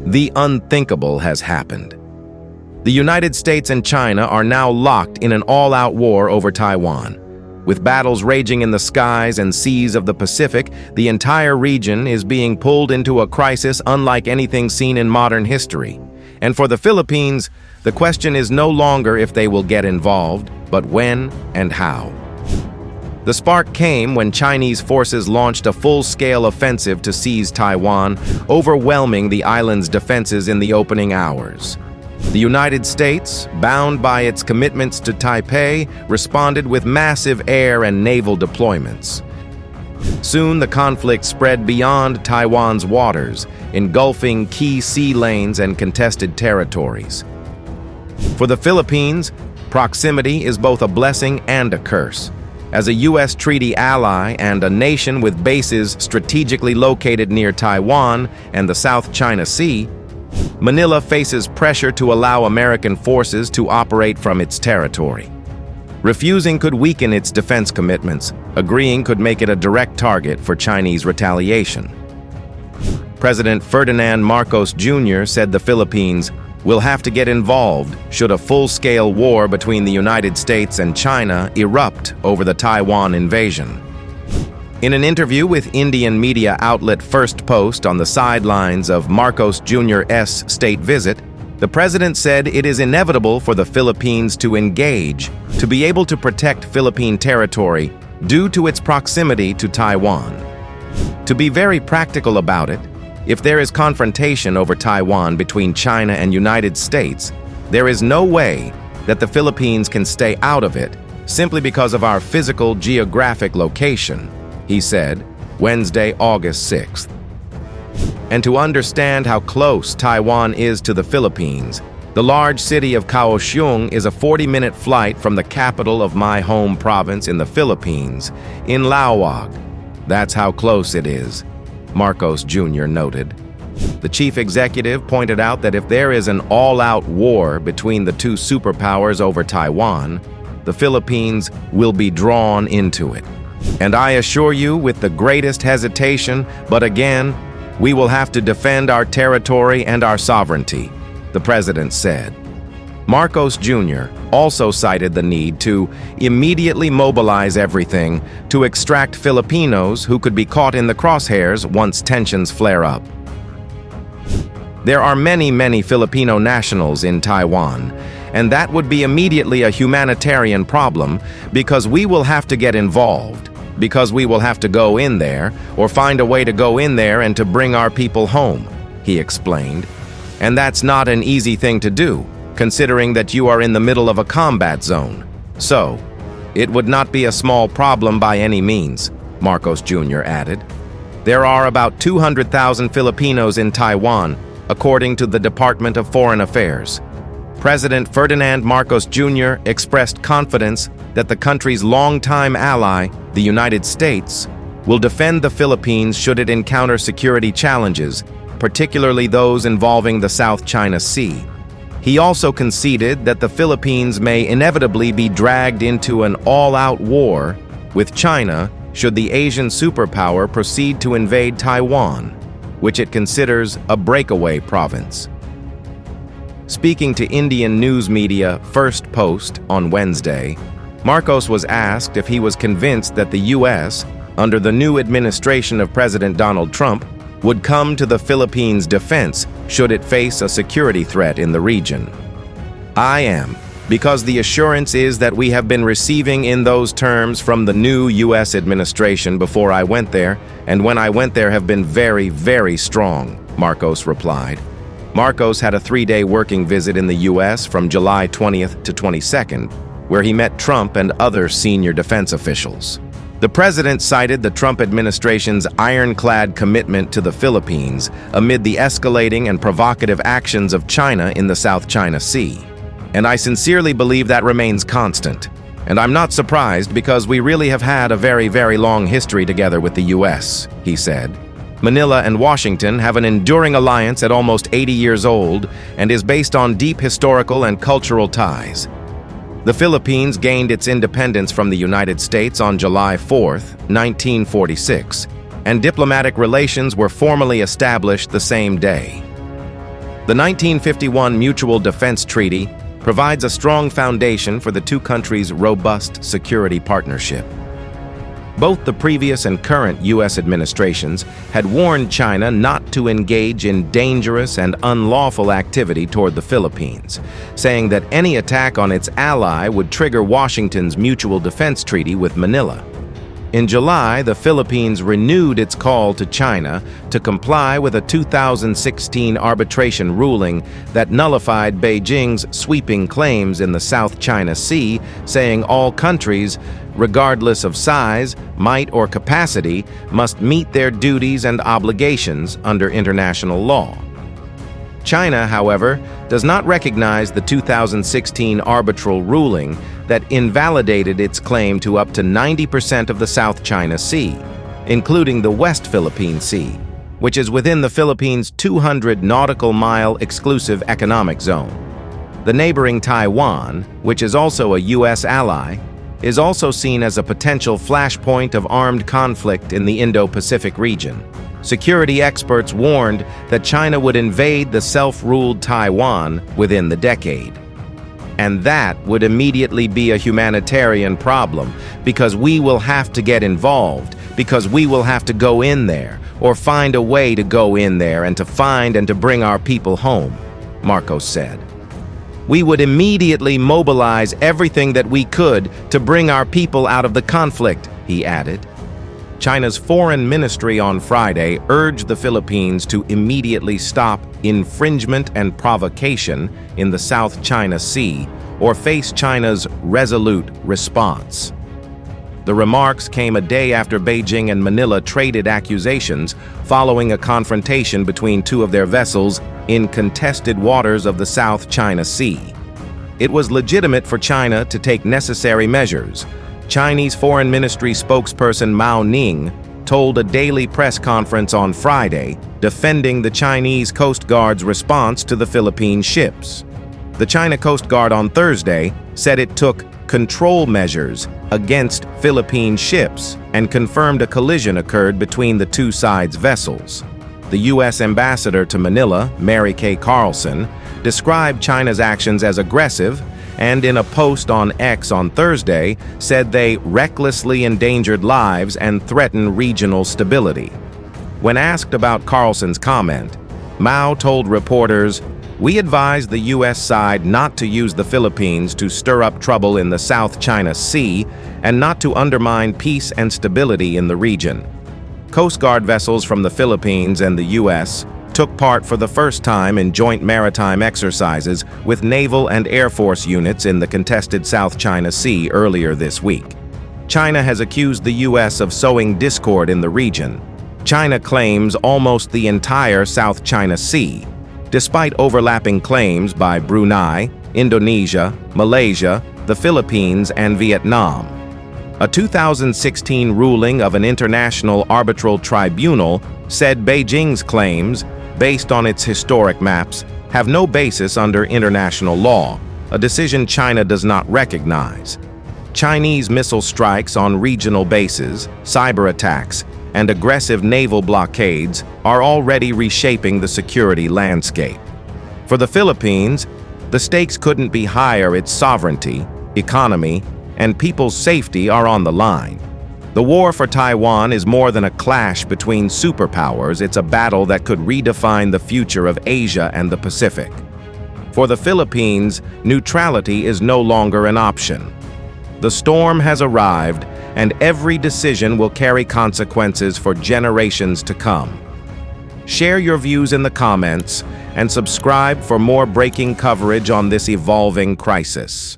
The unthinkable has happened. The United States and China are now locked in an all-out war over Taiwan. With battles raging in the skies and seas of the Pacific, the entire region is being pulled into a crisis unlike anything seen in modern history. And for the Philippines, the question is no longer if they will get involved, but when and how. The spark came when Chinese forces launched a full-scale offensive to seize Taiwan, overwhelming the island's defenses in the opening hours. The United States, bound by its commitments to Taipei, responded with massive air and naval deployments. Soon the conflict spread beyond Taiwan's waters, engulfing key sea lanes and contested territories. For the Philippines, proximity is both a blessing and a curse. As a U.S. treaty ally and a nation with bases strategically located near Taiwan and the South China Sea, Manila faces pressure to allow American forces to operate from its territory. Refusing could weaken its defense commitments. Agreeing could make it a direct target for Chinese retaliation. President Ferdinand Marcos Jr. said the Philippines will have to get involved should a full-scale war between the United States and China erupt over the Taiwan invasion. In an interview with Indian media outlet First Post on the sidelines of Marcos Jr.'s state visit, the president said it is inevitable for the Philippines to engage to be able to protect Philippine territory due to its proximity to Taiwan. To be very practical about it, if there is confrontation over Taiwan between China and United States, there is no way that the Philippines can stay out of it simply because of our physical geographic location, he said, Wednesday, August 6th. And to understand how close Taiwan is to the Philippines, the large city of Kaohsiung is a 40-minute flight from the capital of my home province in the Philippines, in Laoag. That's how close it is, Marcos Jr. noted. The chief executive pointed out that if there is an all-out war between the two superpowers over Taiwan, the Philippines will be drawn into it. And I assure you, with the greatest hesitation, but again, we will have to defend our territory and our sovereignty, the president said. Marcos Jr. also cited the need to immediately mobilize everything to extract Filipinos who could be caught in the crosshairs once tensions flare up. There are many Filipino nationals in Taiwan, and that would be immediately a humanitarian problem because we will have to get involved, because we will have to go in there or find a way to go in there and to bring our people home, he explained. And that's not an easy thing to do, considering that you are in the middle of a combat zone. So, it would not be a small problem by any means, Marcos Jr. added. There are about 200,000 Filipinos in Taiwan, according to the Department of Foreign Affairs. President Ferdinand Marcos Jr. expressed confidence that the country's longtime ally, the United States, will defend the Philippines should it encounter security challenges, particularly those involving the South China Sea. He also conceded that the Philippines may inevitably be dragged into an all-out war with China should the Asian superpower proceed to invade Taiwan, which it considers a breakaway province. Speaking to Indian news media First Post on Wednesday, Marcos was asked if he was convinced that the U.S., under the new administration of President Donald Trump, would come to the Philippines' defense should it face a security threat in the region. I am, because the assurance is that we have been receiving in those terms from the new U.S. administration before I went there, and when I went there have been very strong, Marcos replied. Marcos had a 3-day working visit in the U.S. from July 20th to 22nd, where he met Trump and other senior defense officials. The president cited the Trump administration's ironclad commitment to the Philippines amid the escalating and provocative actions of China in the South China Sea. And I sincerely believe that remains constant. And I'm not surprised because we really have had a very long history together with the U.S., he said. Manila and Washington have an enduring alliance at almost 80 years old and is based on deep historical and cultural ties. The Philippines gained its independence from the United States on July 4, 1946, and diplomatic relations were formally established the same day. The 1951 Mutual Defense Treaty provides a strong foundation for the two countries' robust security partnership. Both the previous and current U.S. administrations had warned China not to engage in dangerous and unlawful activity toward the Philippines, saying that any attack on its ally would trigger Washington's Mutual Defense Treaty with Manila. In July, the Philippines renewed its call to China to comply with a 2016 arbitration ruling that nullified Beijing's sweeping claims in the South China Sea, saying all countries, regardless of size, might, or capacity, must meet their duties and obligations under international law. China, however, does not recognize the 2016 arbitral ruling that invalidated its claim to up to 90% of the South China Sea, including the West Philippine Sea, which is within the Philippines' 200 nautical mile exclusive economic zone. The neighboring Taiwan, which is also a U.S. ally, is also seen as a potential flashpoint of armed conflict in the Indo-Pacific region. Security experts warned that China would invade the self-ruled Taiwan within the decade. And that would immediately be a humanitarian problem, because we will have to get involved, because we will have to go in there, or find a way to go in there and to find and to bring our people home, Marcos said. We would immediately mobilize everything that we could to bring our people out of the conflict, he added. China's foreign ministry on Friday urged the Philippines to immediately stop infringement and provocation in the South China Sea or face China's resolute response. The remarks came a day after Beijing and Manila traded accusations following a confrontation between two of their vessels in contested waters of the South China Sea. It was legitimate for China to take necessary measures. Chinese Foreign Ministry spokesperson Mao Ning told a daily press conference on Friday, defending the Chinese Coast Guard's response to the Philippine ships. The China Coast Guard on Thursday said it took control measures against Philippine ships and confirmed a collision occurred between the two sides' vessels. The U.S. ambassador to Manila, Mary Kay Carlson, described China's actions as aggressive and in a post on X on Thursday said they recklessly endangered lives and threaten regional stability. When asked about Carlson's comment, Mao told reporters, "We advised the U.S. side not to use the Philippines to stir up trouble in the South China Sea and not to undermine peace and stability in the region." Coast Guard vessels from the Philippines and the U.S. took part for the first time in joint maritime exercises with naval and air force units in the contested South China Sea earlier this week. China has accused the U.S. of sowing discord in the region. China claims almost the entire South China Sea, despite overlapping claims by Brunei, Indonesia, Malaysia, the Philippines, and Vietnam. A 2016 ruling of an international arbitral tribunal said Beijing's claims, based on its historic maps, have no basis under international law, a decision China does not recognize. Chinese missile strikes on regional bases, cyber attacks, and aggressive naval blockades are already reshaping the security landscape. For the Philippines, the stakes couldn't be higher. Its sovereignty, economy, and people's safety are on the line. The war for Taiwan is more than a clash between superpowers. It's a battle that could redefine the future of Asia and the Pacific. For the Philippines, neutrality is no longer an option. The storm has arrived, and every decision will carry consequences for generations to come. Share your views in the comments and subscribe for more breaking coverage on this evolving crisis.